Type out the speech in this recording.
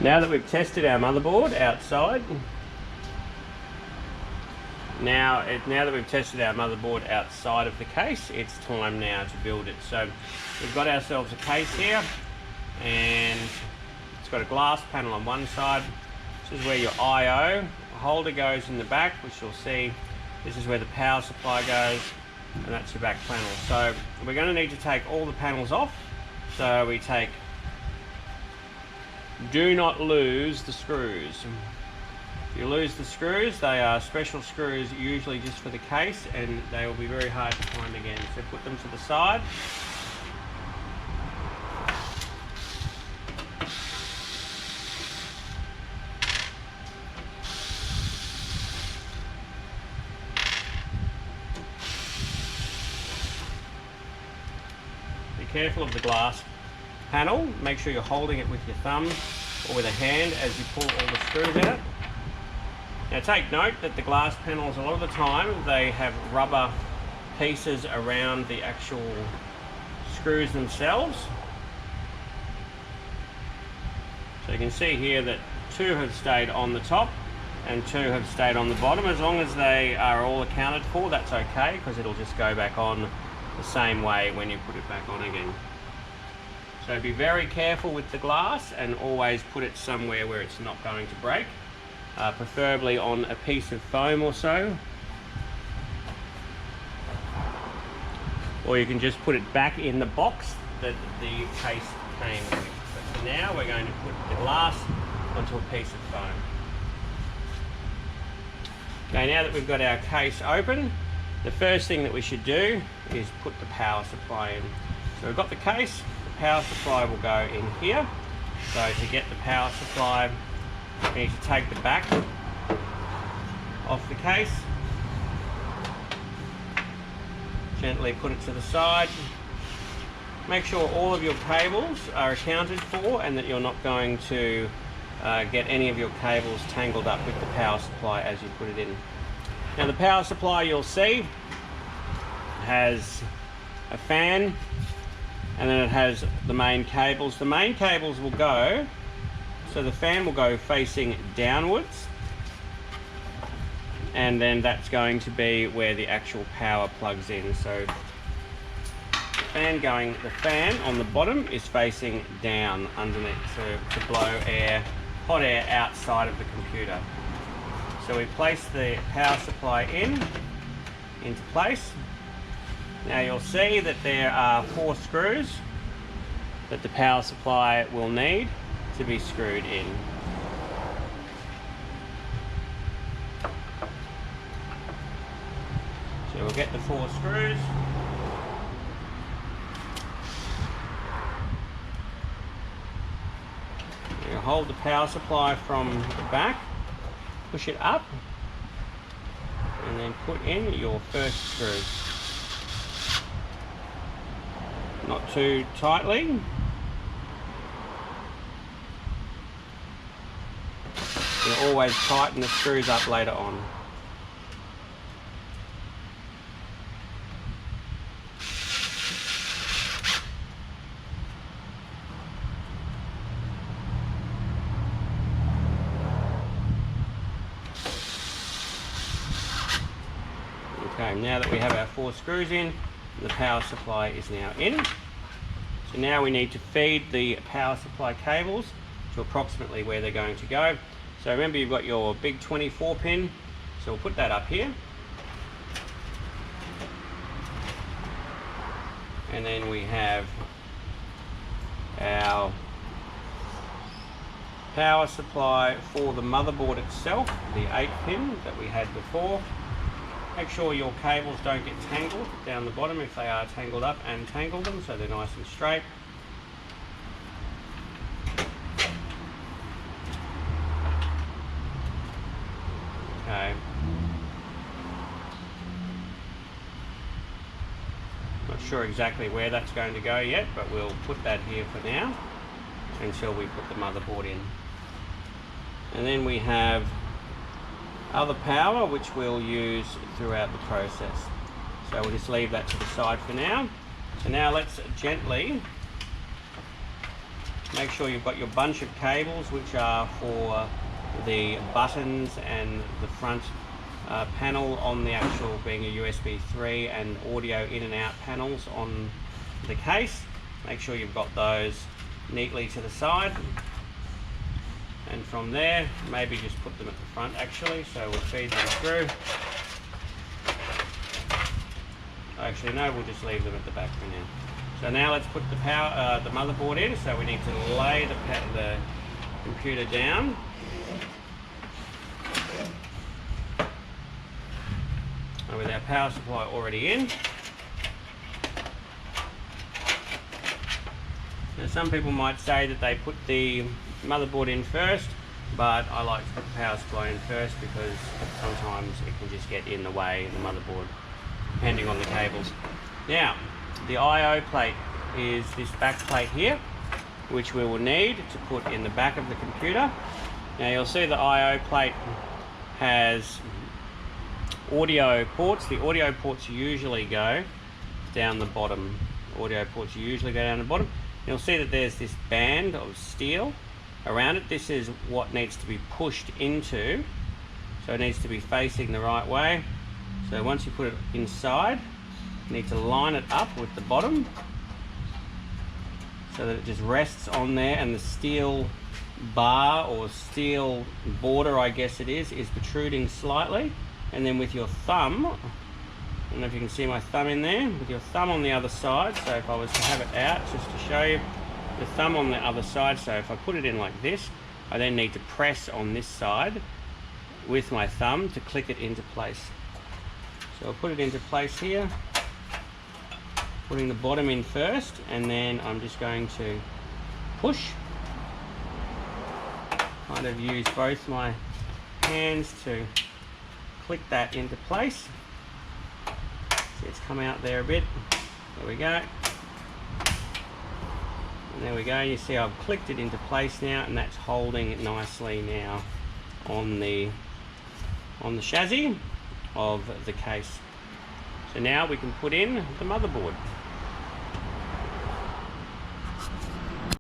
Now that we've tested our motherboard outside, now that we've tested our motherboard outside of the case, it's time now to build it. So we've got ourselves a case here, and it's got a glass panel on one side. This is where your I/O holder goes in the back, which you'll see. This is where the power supply goes, and that's your back panel. So we're going to need to take all the panels off. So we take, do not lose the screws. If you lose the screws, they are special screws usually just for the case, and they will be very hard to find again. So put them to the side. Be careful of the glass panel. Make sure you're holding it with your thumb or with a hand as you pull all the screws out. Now take note that the glass panels, a lot of the time, they have rubber pieces around the actual screws themselves. So you can see here that 2 have stayed on the top and 2 have stayed on the bottom. As long as they are all accounted for, that's okay, because it'll just go back on the same way when you put it back on again. So be very careful with the glass and always put it somewhere where it's not going to break. Preferably on a piece of foam or so, or you can just put it back in the box that the case came with. But for now we're going to put the glass onto a piece of foam. Okay, now that we've got our case open, the first thing that we should do is put the power supply in. So we've got the case, the power supply will go in here. So to get the power supply, we need to take the back off the case, gently put it to the side. Make sure all of your cables are accounted for and that you're not going to get any of your cables tangled up with the power supply as you put it in. Now the power supply, you'll see, has a fan, and then it has the main cables. The main cables will go, so the fan will go facing downwards, and then that's going to be where the actual power plugs in. So the fan on the bottom is facing down underneath, so to blow air, hot air outside of the computer. So we place the power supply into place. Now you'll see that there are 4 screws that the power supply will need to be screwed in. So we'll get the 4 screws. You hold the power supply from the back, push it up, and then put in your first screw. Not too tightly. You'll always tighten the screws up later on. Okay, now that we have our 4 screws in, the power supply is now in. So now we need to feed the power supply cables to approximately where they're going to go. So remember, you've got your big 24 pin, so we'll put that up here. And then we have our power supply for the motherboard itself, the 8 pin that we had before. Make sure your cables don't get tangled down the bottom. If they are tangled up, and tangle them so they're nice and straight. Okay. Not sure exactly where that's going to go yet, but we'll put that here for now until we put the motherboard in. And then we have other power which we'll use throughout the process. So we'll just leave that to the side for now. So now let's gently make sure you've got your bunch of cables, which are for the buttons and the front panel on the actual, being a USB 3 and audio in and out panels on the case. Make sure you've got those neatly to the side, and from there maybe just put them at the front actually, so we'll feed them through. Actually no, we'll just leave them at the back for now. So now let's put the power, the motherboard in. So we need to lay the computer down. And with our power supply already in. Now some people might say that they put the motherboard in first, but I like to put the power supply in first because sometimes it can just get in the way of the motherboard, depending on the cables. Now, the I/O plate is this back plate here, which we will need to put in the back of the computer. Now you'll see the I/O plate has audio ports. The audio ports usually go down the bottom. You'll see that there's this band of steel around it. This is what needs to be pushed into, so it needs to be facing the right way. So once you put it inside, you need to line it up with the bottom so that it just rests on there, and the steel bar or steel border, I guess it is protruding slightly. And then with your thumb, I don't know if you can see my thumb in there, with your thumb on the other side, so if I was to have it out just to show you, the thumb on the other side, so if I put it in like this, I then need to press on this side with my thumb to click it into place. So I'll put it into place here, putting the bottom in first, and then I'm just going to push, kind of use both my hands to click that into place. See, it's come out there a bit. There we go. And there we go. You see I've clicked it into place now, and that's holding it nicely now on the chassis of the case. So now we can put in the motherboard.